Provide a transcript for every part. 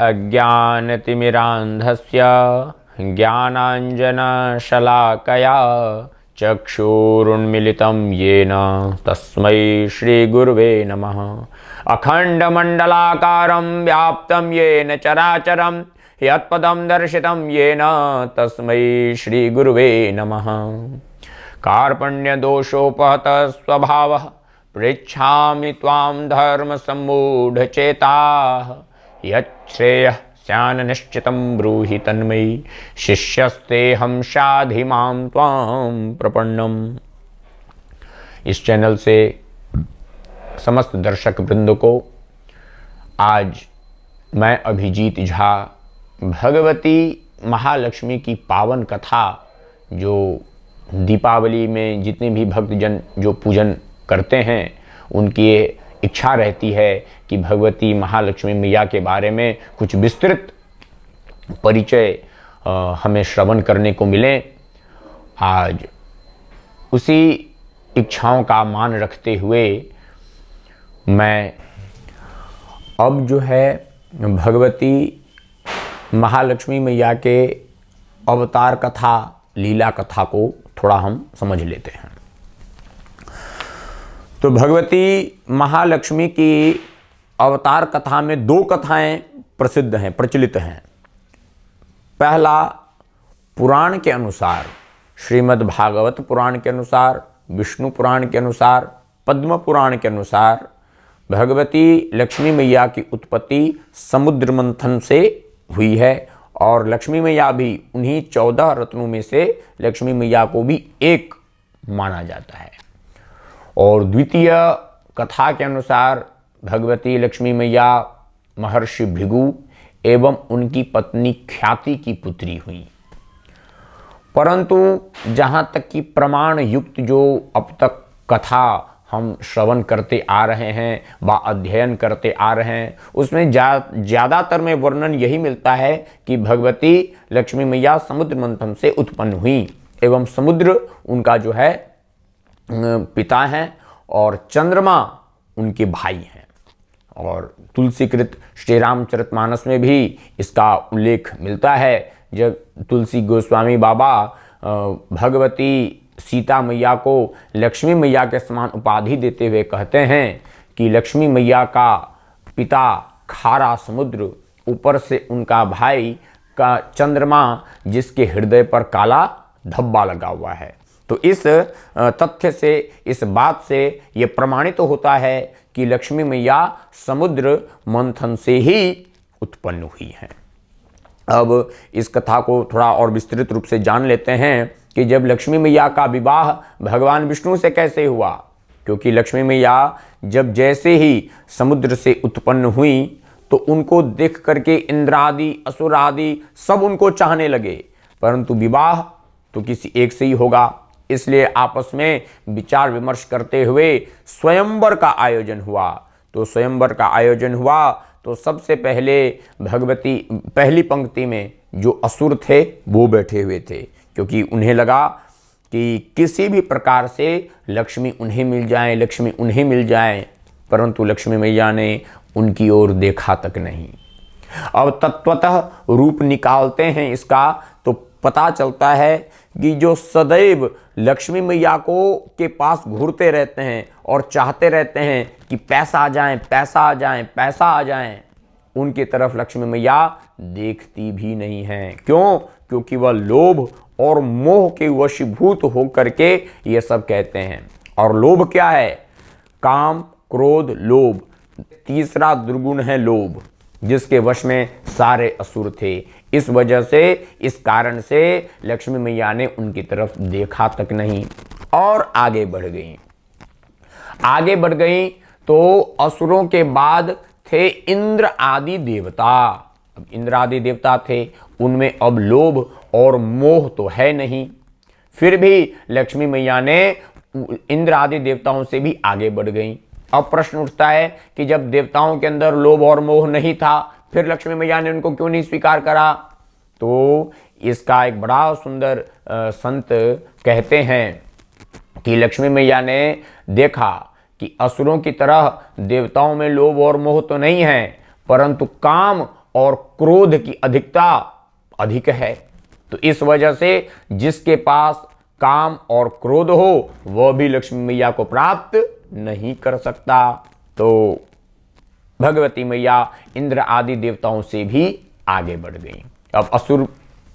अज्ञानतिमिरान्धस्य ज्ञानाञ्जनशलाकया चक्षुरुन्मिलितं येन तस्मै श्रीगुरुवे नमः। अखण्डमण्डलाकारं व्याप्तं येन चराचरं यत्पदं दर्शितं येन तस्मै श्रीगुरुवे नमः। कार्पण्यदोषोपहतः स्वभावः पृच्छामि त्वां धर्मसम्मूढचेताः। यच्छ्रेयः स्यान्निश्चितं ब्रूहि तन्मयि शिष्यस्तेऽहं शाधि मां त्वां प्रपन्नम्। इस चैनल से समस्त दर्शक वृंद को आज मैं अभिजीत झा भगवती महालक्ष्मी की पावन कथा, जो दीपावली में जितने भी भक्तजन जो पूजन करते हैं उनकी इच्छा रहती है कि भगवती महालक्ष्मी मैया के बारे में कुछ विस्तृत परिचय हमें श्रवण करने को मिले। आज उसी इच्छाओं का मान रखते हुए मैं अब जो है भगवती महालक्ष्मी मैया के अवतार कथा, लीला कथा को थोड़ा हम समझ लेते हैं। तो भगवती महालक्ष्मी की अवतार कथा में दो कथाएं प्रसिद्ध हैं, प्रचलित हैं। पहला, पुराण के अनुसार, श्रीमद् भागवत पुराण के अनुसार, विष्णु पुराण के अनुसार, पद्म पुराण के अनुसार भगवती लक्ष्मी मैया की उत्पत्ति समुद्र मंथन से हुई है और लक्ष्मी मैया भी उन्हीं 14 रत्नों में से लक्ष्मी मैया को भी एक माना जाता है। और द्वितीय कथा के अनुसार भगवती लक्ष्मी मैया महर्षि भृगु एवं उनकी पत्नी ख्याति की पुत्री हुई। परंतु जहाँ तक कि प्रमाण युक्त जो अब तक कथा हम श्रवण करते आ रहे हैं व अध्ययन करते आ रहे हैं, उसमें ज़्यादातर में वर्णन यही मिलता है कि भगवती लक्ष्मी मैया समुद्र मंथन से उत्पन्न हुई एवं समुद्र उनका जो है पिता हैं और चंद्रमा उनके भाई हैं। और तुलसीकृत श्री रामचरितमानस में भी इसका उल्लेख मिलता है, जब तुलसी गोस्वामी बाबा भगवती सीता मैया को लक्ष्मी मैया के समान उपाधि देते हुए कहते हैं कि लक्ष्मी मैया का पिता खारा समुद्र, ऊपर से उनका भाई का चंद्रमा जिसके हृदय पर काला धब्बा लगा हुआ है। तो इस तथ्य से, इस बात से ये प्रमाणित होता है कि लक्ष्मी मैया समुद्र मंथन से ही उत्पन्न हुई हैं। अब इस कथा को थोड़ा और विस्तृत रूप से जान लेते हैं कि जब लक्ष्मी मैया का विवाह भगवान विष्णु से कैसे हुआ। क्योंकि लक्ष्मी मैया जब जैसे ही समुद्र से उत्पन्न हुई तो उनको देख करके इंद्र आदि, असुर आदि सब उनको चाहने लगे, परंतु विवाह तो किसी एक से ही होगा। इसलिए आपस में विचार विमर्श करते हुए स्वयंवर का आयोजन हुआ। तो स्वयंवर का आयोजन हुआ तो सबसे पहले भगवती पहली पंक्ति में जो असुर थे वो बैठे हुए थे, क्योंकि उन्हें लगा कि किसी भी प्रकार से लक्ष्मी उन्हें मिल जाए, लक्ष्मी उन्हें मिल जाए, परंतु लक्ष्मी मैया ने उनकी ओर देखा तक नहीं। अब तत्वतः रूप निकालते हैं इसका तो पता चलता है कि जो सदैव लक्ष्मी मैया को के पास घूरते रहते हैं और चाहते रहते हैं कि पैसा आ जाए, पैसा आ जाए, पैसा आ जाए, उनकी तरफ लक्ष्मी मैया देखती भी नहीं हैं। क्यों? क्योंकि वह लोभ और मोह के वशीभूत होकर के ये सब कहते हैं। और लोभ क्या है? काम, क्रोध, लोभ। तीसरा दुर्गुण है लोभ, जिसके वश में सारे असुर थे। इस वजह से, इस कारण से लक्ष्मी मैया ने उनकी तरफ देखा तक नहीं और आगे बढ़ गई। आगे बढ़ गई तो असुरों के बाद थे इंद्र आदि देवता। अब इंद्र आदि देवता थे, उनमें अब लोभ और मोह तो है नहीं। फिर भी लक्ष्मी मैया ने इंद्र आदि देवताओं से भी आगे बढ़ गई। अब प्रश्न उठता है कि जब देवताओं के अंदर लोभ और मोह नहीं था, फिर लक्ष्मी मैया ने उनको क्यों नहीं स्वीकार करा? तो इसका एक बड़ा सुंदर संत कहते हैं कि लक्ष्मी मैया ने देखा कि असुरों की तरह देवताओं में लोभ और मोह तो नहीं है, परंतु काम और क्रोध की अधिकता अधिक है। तो इस वजह से जिसके पास काम और क्रोध हो वह भी लक्ष्मी मैया को प्राप्त नहीं कर सकता। तो भगवती मैया इंद्र आदि देवताओं से भी आगे बढ़ गई। अब असुर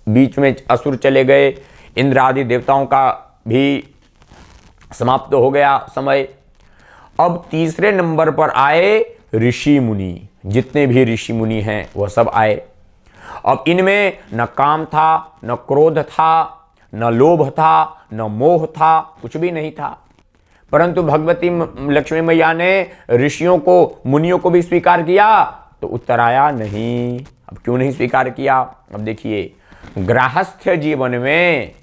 बीच में असुर चले गए, इंद्र आदि देवताओं का भी समाप्त हो गया समय। अब तीसरे नंबर पर आए ऋषि मुनि। जितने भी ऋषि मुनि हैं वह सब आए। अब इनमें न काम था, न क्रोध था, न लोभ था, न मोह था, कुछ भी नहीं था। परंतु भगवती लक्ष्मी मैया ने ऋषियों को, मुनियों को भी स्वीकार किया, तो उत्तर आया नहीं। अब क्यों नहीं स्वीकार किया? अब देखिए, गृहस्थ जीवन में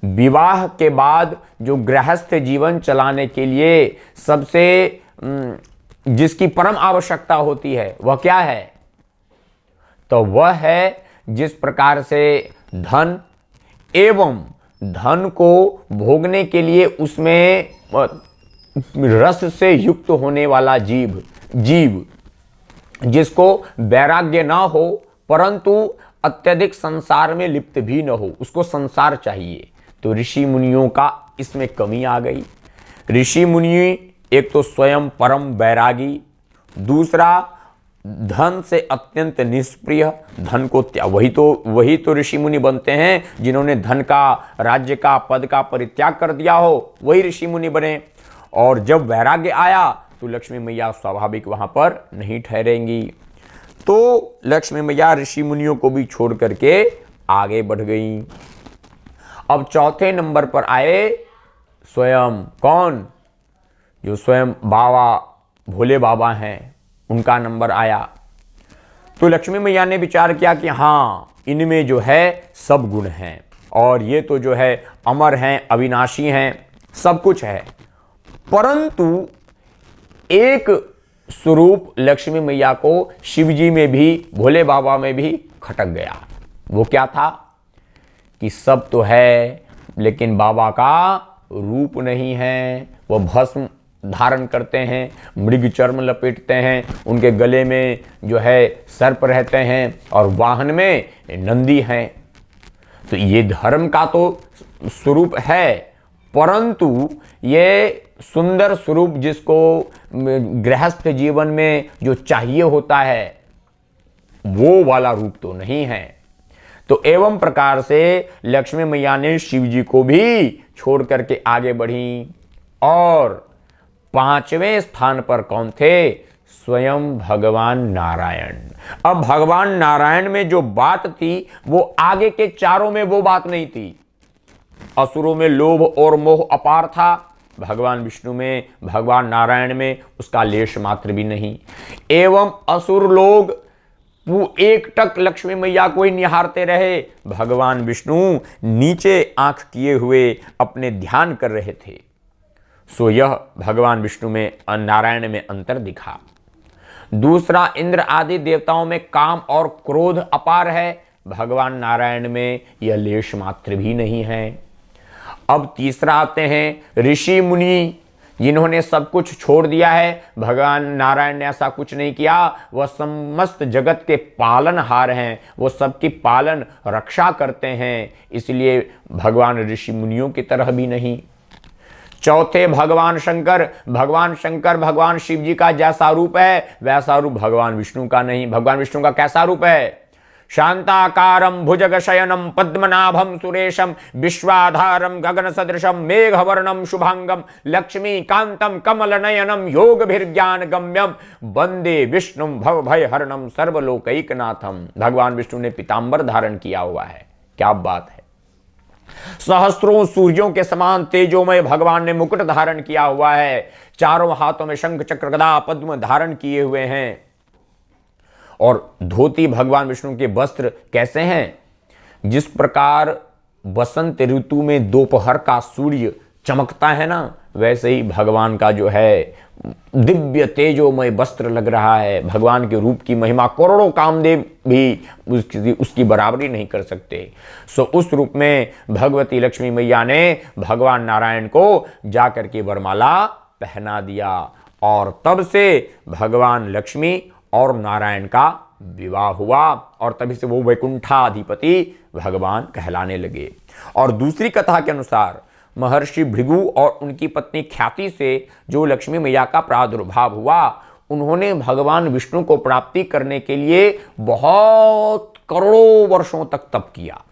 विवाह के बाद जो गृहस्थ जीवन चलाने के लिए सबसे जिसकी परम आवश्यकता होती है वह क्या है? तो वह है जिस प्रकार से धन एवं धन को भोगने के लिए उसमें रस से युक्त होने वाला जीव जिसको वैराग्य ना हो परंतु अत्यधिक संसार में लिप्त भी न हो, उसको संसार चाहिए। तो ऋषि मुनियों का इसमें कमी आ गई। ऋषि मुनि एक तो स्वयं परम वैरागी, दूसरा धन से अत्यंत निष्प्रिय, धन को वही तो ऋषि मुनि बनते हैं जिन्होंने धन का, राज्य का, पद का परित्याग कर दिया हो, वही ऋषि मुनि बने। और जब वैराग्य आया तो लक्ष्मी मैया स्वाभाविक वहां पर नहीं ठहरेंगी। तो लक्ष्मी मैया ऋषि मुनियों को भी छोड़ करके आगे बढ़ गई। अब चौथे नंबर पर आए स्वयं कौन? जो स्वयं बाबा भोले बाबा हैं, उनका नंबर आया। तो लक्ष्मी मैया ने विचार किया कि हाँ, इनमें जो है सब गुण हैं और ये तो जो है अमर हैं, अविनाशी हैं, सब कुछ है। परंतु एक स्वरूप लक्ष्मी मैया को शिव जी में भी, भोले बाबा में भी खटक गया। वो क्या था कि सब तो है लेकिन बाबा का रूप नहीं है। वो भस्म धारण करते हैं, मृग चर्म लपेटते हैं, उनके गले में जो है सर्प रहते हैं और वाहन में नंदी हैं। तो ये धर्म का तो स्वरूप है, परंतु ये सुंदर स्वरूप जिसको गृहस्थ जीवन में जो चाहिए होता है वो वाला रूप तो नहीं है। तो एवं प्रकार से लक्ष्मी मैया ने शिव जी को भी छोड़ करके आगे बढ़ी। और पांचवें स्थान पर कौन थे? स्वयं भगवान नारायण। अब भगवान नारायण में जो बात थी वो आगे के चारों में वो बात नहीं थी। असुरों में लोभ और मोह अपार था, भगवान विष्णु में, भगवान नारायण में उसका लेश मात्र भी नहीं। एवं असुर लोग एकटक लक्ष्मी मैया को ही निहारते रहे, भगवान विष्णु नीचे आंख किए हुए अपने ध्यान कर रहे थे। सो यह भगवान विष्णु में, नारायण में अंतर दिखा। दूसरा, इंद्र आदि देवताओं में काम और क्रोध अपार है, भगवान नारायण में यह लेश मात्र भी नहीं है। अब तीसरा आते हैं ऋषि मुनि, जिन्होंने सब कुछ छोड़ दिया है। भगवान नारायण ने ऐसा कुछ नहीं किया, वह समस्त जगत के पालनहार हैं, वो सबकी पालन रक्षा करते हैं, इसलिए भगवान ऋषि मुनियों की तरह भी नहीं। चौथे भगवान शंकर। भगवान शंकर भगवान शिव जी का जैसा रूप है वैसा रूप भगवान विष्णु का नहीं। भगवान विष्णु का कैसा रूप है? शांताकारं भुजगशयनं पद्मनाभं सुरेशं विश्वाधारं गगन सदृशं मेघवर्णं शुभांगं लक्ष्मीकांतं कमलनयनं योगभिर्ज्ञान गम्यं वंदे विष्णुं भवभयहरणं सर्वलोकैकनाथं। भगवान विष्णु ने पीतांबर धारण किया हुआ है। क्या बात है! सहस्त्रों सूर्यों के समान तेजोमय भगवान ने मुकुट धारण किया हुआ है। चारों हाथों में शंख चक्र गदा पद्म धारण किए हुए हैं। और धोती भगवान विष्णु के वस्त्र कैसे हैं? जिस प्रकार बसंत ऋतु में दोपहर का सूर्य चमकता है ना, वैसे ही भगवान का जो है दिव्य तेजोमय वस्त्र लग रहा है। भगवान के रूप की महिमा करोड़ों कामदेव भी उसकी बराबरी नहीं कर सकते। सो उस रूप में भगवती लक्ष्मी मैया ने भगवान नारायण को जाकर के वरमाला पहना दिया और तब से भगवान लक्ष्मी और नारायण का विवाह हुआ और तभी से वो वैकुंठाधिपति भगवान कहलाने लगे। और दूसरी कथा के अनुसार महर्षि भृगु और उनकी पत्नी ख्याति से जो लक्ष्मी मैया का प्रादुर्भाव हुआ, उन्होंने भगवान विष्णु को प्राप्ति करने के लिए बहुत करोड़ों वर्षों तक तप किया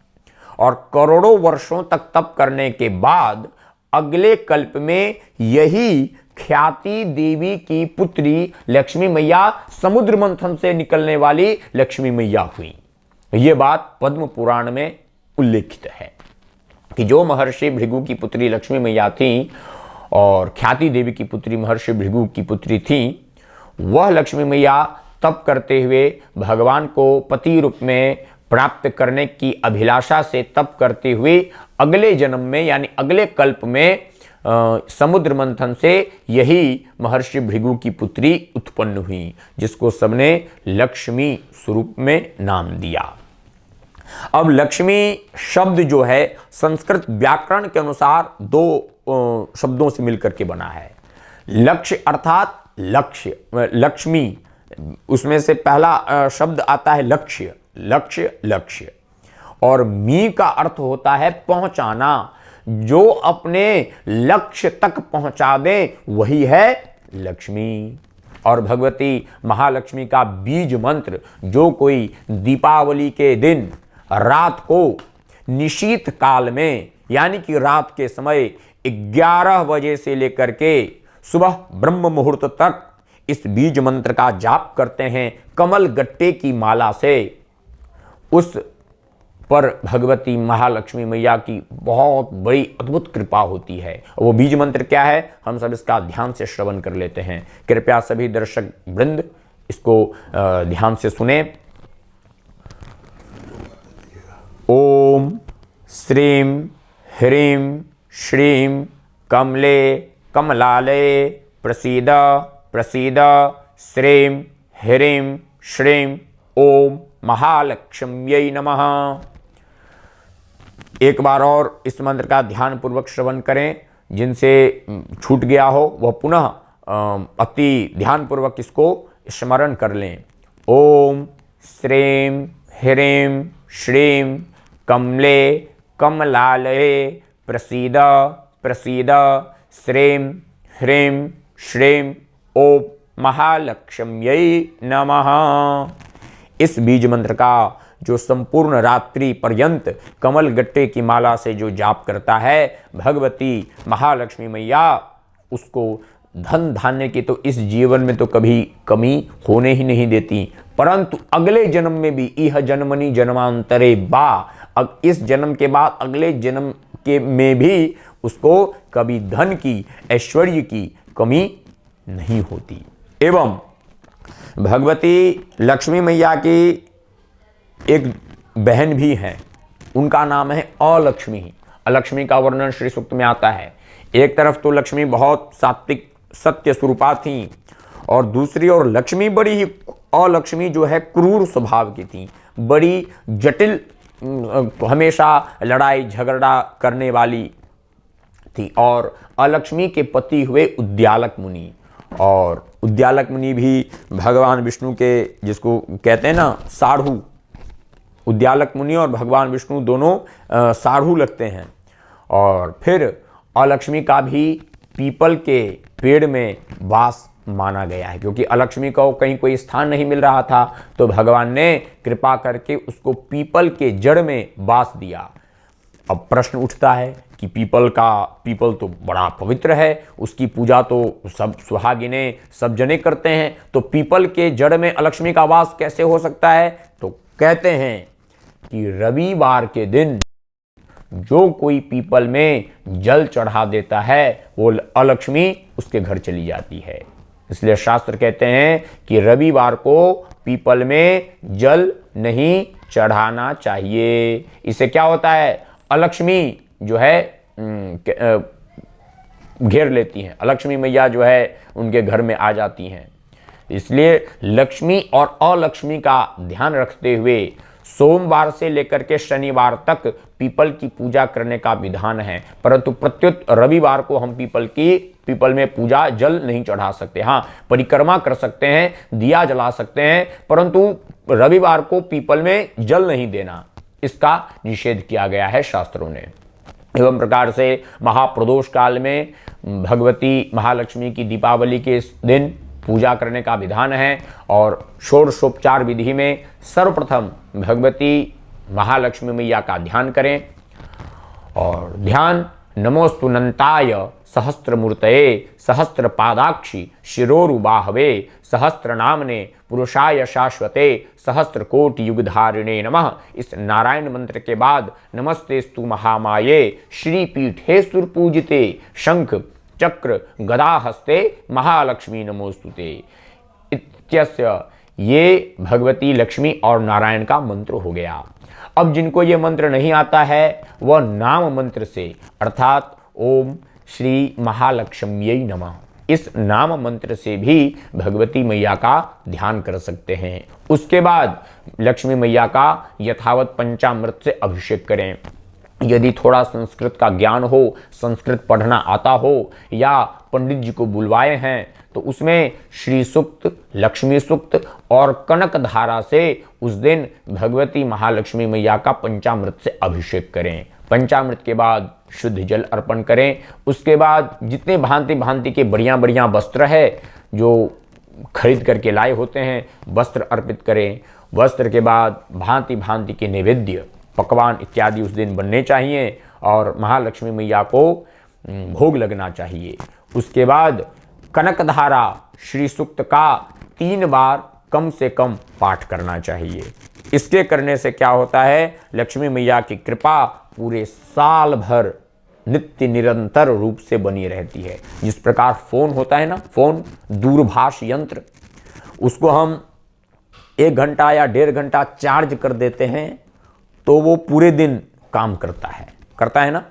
और करोड़ों वर्षों तक तप करने के बाद अगले कल्प में यही ख्याति देवी की पुत्री लक्ष्मी मैया समुद्र मंथन से निकलने वाली लक्ष्मी मैया हुई। यह बात पद्म पुराण में उल्लेखित है कि जो महर्षि भृगु की पुत्री लक्ष्मी मैया थी और ख्याति देवी की पुत्री महर्षि भृगु की पुत्री थी, वह लक्ष्मी मैया तप करते हुए भगवान को पति रूप में प्राप्त करने की अभिलाषा से तप करते हुए अगले जन्म में यानी अगले कल्प में समुद्र मंथन से यही महर्षि भृगु की पुत्री उत्पन्न हुई, जिसको सबने लक्ष्मी स्वरूप में नाम दिया। अब लक्ष्मी शब्द जो है संस्कृत व्याकरण के अनुसार दो शब्दों से मिलकर के बना है। लक्ष्य अर्थात लक्ष्य, लक्ष्मी, उसमें से पहला शब्द आता है लक्ष्य, लक्ष्य लक्ष्य, और मी का अर्थ होता है पहुंचाना, जो अपने लक्ष्य तक पहुंचा दे वही है लक्ष्मी। और भगवती महालक्ष्मी का बीज मंत्र जो कोई दीपावली के दिन रात को निशीत काल में यानी कि रात के समय 11 बजे से लेकर के सुबह ब्रह्म मुहूर्त तक इस बीज मंत्र का जाप करते हैं कमल गट्टे की माला से, उस पर भगवती महालक्ष्मी मैया की बहुत बड़ी अद्भुत कृपा होती है। वो बीज मंत्र क्या है, हम सब इसका ध्यान से श्रवण कर लेते हैं। कृपया सभी दर्शक वृंद इसको ध्यान से सुने। ओम श्रीं ह्रीं श्रीं कमले कमलाले प्रसीद प्रसीद श्रीं ह्रीं श्रीं ओम महालक्ष्म्यै नमः। एक बार और इस मंत्र का ध्यान पूर्वक श्रवण करें। जिनसे छूट गया हो वह पुनः अति ध्यान पूर्वक इसको स्मरण कर लें। ओम श्रीं ह्रीं श्रीं कमले कमलालये प्रसीद प्रसीद श्रीं ह्रीं श्रीं ओम महालक्ष्म्यै नमः। इस बीज मंत्र का जो संपूर्ण रात्रि पर्यंत कमल गट्टे की माला से जो जाप करता है, भगवती महालक्ष्मी मैया उसको धन धान्य की तो इस जीवन में तो कभी कमी होने ही नहीं देती, परंतु अगले जन्म में भी इह जन्मनि जन्मांतरे बा, अब इस जन्म के बाद अगले जन्म के में भी उसको कभी धन की ऐश्वर्य की कमी नहीं होती। एवं भगवती लक्ष्मी मैया की एक बहन भी है, उनका नाम है अलक्ष्मी। अलक्ष्मी का वर्णन श्री सूक्त में आता है। एक तरफ तो लक्ष्मी बहुत सात्विक सत्य स्वरूपा थी और दूसरी ओर लक्ष्मी बड़ी ही अलक्ष्मी जो है क्रूर स्वभाव की थी, बड़ी जटिल, हमेशा लड़ाई झगड़ा करने वाली थी। और अलक्ष्मी के पति हुए उद्यालक मुनि, और उद्यालक मुनि भी भगवान विष्णु के, जिसको कहते हैं ना साढ़ू, उद्यालक मुनि और भगवान विष्णु दोनों साढ़ू लगते हैं। और फिर अलक्ष्मी का भी पीपल के पेड़ में वास माना गया है, क्योंकि अलक्ष्मी को कहीं कोई स्थान नहीं मिल रहा था तो भगवान ने कृपा करके उसको पीपल के जड़ में वास दिया। अब प्रश्न उठता है कि पीपल तो बड़ा पवित्र है, उसकी पूजा तो सब सुहागिने सब जने करते हैं, तो पीपल के जड़ में अलक्ष्मी का वास कैसे हो सकता है? तो कहते हैं कि रविवार के दिन जो कोई पीपल में जल चढ़ा देता है वो अलक्ष्मी उसके घर चली जाती है। इसलिए शास्त्र कहते हैं कि रविवार को पीपल में जल नहीं चढ़ाना चाहिए। इससे क्या होता है, अलक्ष्मी जो है घेर लेती हैं, अलक्ष्मी मैया जो है उनके घर में आ जाती हैं। इसलिए लक्ष्मी और अलक्ष्मी का ध्यान रखते हुए सोमवार से लेकर के शनिवार तक पीपल की पूजा करने का विधान है, परंतु प्रत्युत रविवार को हम पीपल में पूजा जल नहीं चढ़ा सकते। हाँ, परिक्रमा कर सकते हैं, दिया जला सकते हैं, परंतु रविवार को पीपल में जल नहीं देना, इसका निषेध किया गया है शास्त्रों ने। एवं प्रकार से महाप्रदोष काल में भगवती महालक्ष्मी की दीपावली के इस दिन पूजा करने का विधान है और षोडशोपचार विधि में सर्वप्रथम भगवती महालक्ष्मी मैया का ध्यान करें और ध्यान नमोस्तुनंताय सहस्त्रमूर्तये सहस्त्रपादाक्षी शिरोरुबाहवे सहस्त्रनामने पुरुषाय शाश्वते सहस्त्रकोटि युगधारिणे नमः, इस नारायण मंत्र के बाद नमस्तेस्तु महामाये श्रीपीठे सुरपूजिते शंख चक्र गदा हस्ते महालक्ष्मी नमोस्तुते इत्यस्य ये भगवती लक्ष्मी और नारायण का मंत्र हो गया। अब जिनको ये मंत्र नहीं आता है वह नाम मंत्र से अर्थात ओम श्री महालक्ष्म्यै नमः, इस नाम मंत्र से भी भगवती मैया का ध्यान कर सकते हैं। उसके बाद लक्ष्मी मैया का यथावत पंचामृत से अभिषेक करें। यदि थोड़ा संस्कृत का ज्ञान हो, संस्कृत पढ़ना आता हो या पंडित जी को बुलवाए हैं तो उसमें श्री सूक्त, लक्ष्मी सूक्त और कनक धारा से उस दिन भगवती महालक्ष्मी मैया का पंचामृत से अभिषेक करें। पंचामृत के बाद शुद्ध जल अर्पण करें। उसके बाद जितने भांति भांति के बढ़िया वस्त्र है जो खरीद करके लाए होते हैं, वस्त्र अर्पित करें। वस्त्र के बाद भांति भांति के नैवेद्य, पकवान इत्यादि उस दिन बनने चाहिए और महालक्ष्मी मैया को भोग लगना चाहिए। उसके बाद कनकधारा श्री सूक्त का 3 बार कम से कम पाठ करना चाहिए। इसके करने से क्या होता है, लक्ष्मी मैया की कृपा पूरे साल भर नित्य निरंतर रूप से बनी रहती है। जिस प्रकार फोन होता है ना, फोन दूरभाष यंत्र, उसको हम 1 घंटा या 1.5 घंटा चार्ज कर देते हैं तो वो पूरे दिन काम करता है ना।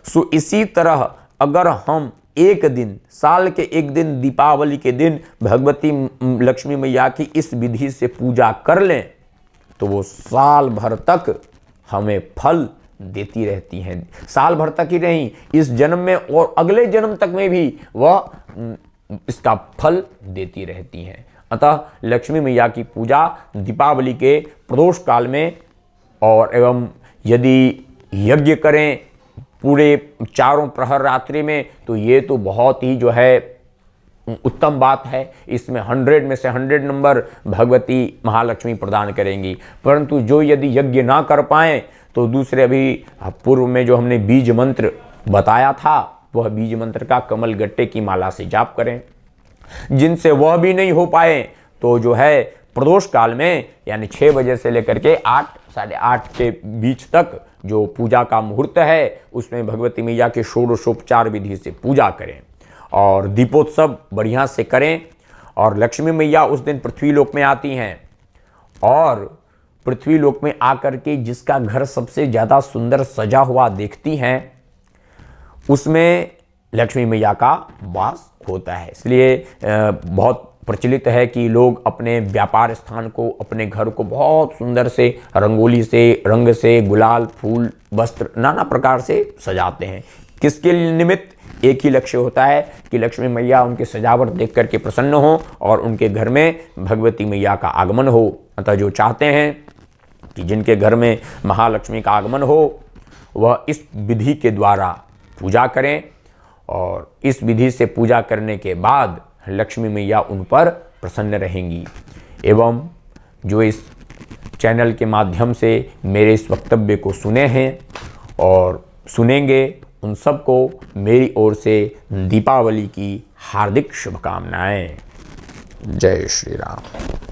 सो इसी तरह अगर हम एक दिन, साल के एक दिन, दीपावली के दिन भगवती लक्ष्मी मैया की इस विधि से पूजा कर लें तो वो साल भर तक हमें फल देती रहती हैं। साल भर तक ही नहीं, इस जन्म में और अगले जन्म तक में भी वह इसका फल देती रहती हैं। अतः लक्ष्मी मैया की पूजा दीपावली के प्रदोष काल में और एवं यदि यज्ञ करें पूरे 4 प्रहर रात्रि में तो ये तो बहुत ही जो है उत्तम बात है। इसमें 100 में से 100 नंबर भगवती महालक्ष्मी प्रदान करेंगी। परंतु जो यदि यज्ञ ना कर पाएँ तो दूसरे अभी पूर्व में जो हमने बीज मंत्र बताया था वह बीज मंत्र का कमल गट्टे की माला से जाप करें। जिनसे वह भी नहीं हो पाए तो जो है प्रदोष काल में यानी 6 बजे से लेकर के 8, साढ़े 8 के बीच तक जो पूजा का मुहूर्त है उसमें भगवती मैया के षोडशोपचार विधि से पूजा करें और दीपोत्सव बढ़िया से करें। और लक्ष्मी मैया उस दिन पृथ्वीलोक में आती हैं और पृथ्वीलोक में आकर के जिसका घर सबसे ज़्यादा सुंदर सजा हुआ देखती हैं उसमें लक्ष्मी मैया का वास होता है। इसलिए बहुत प्रचलित है कि लोग अपने व्यापार स्थान को, अपने घर को बहुत सुंदर से रंगोली से, रंग से, गुलाल, फूल, वस्त्र नाना प्रकार से सजाते हैं। किसके निमित्त? एक ही लक्ष्य होता है कि लक्ष्मी मैया उनकी सजावट देख करके प्रसन्न हो और उनके घर में भगवती मैया का आगमन हो। अतः जो चाहते हैं कि जिनके घर में महालक्ष्मी का आगमन हो वह इस विधि के द्वारा पूजा करें और इस विधि से पूजा करने के बाद लक्ष्मी मैया उन पर प्रसन्न रहेंगी। एवं जो इस चैनल के माध्यम से मेरे इस वक्तव्य को सुने हैं और सुनेंगे उन सबको मेरी ओर से दीपावली की हार्दिक शुभकामनाएं। जय श्री राम।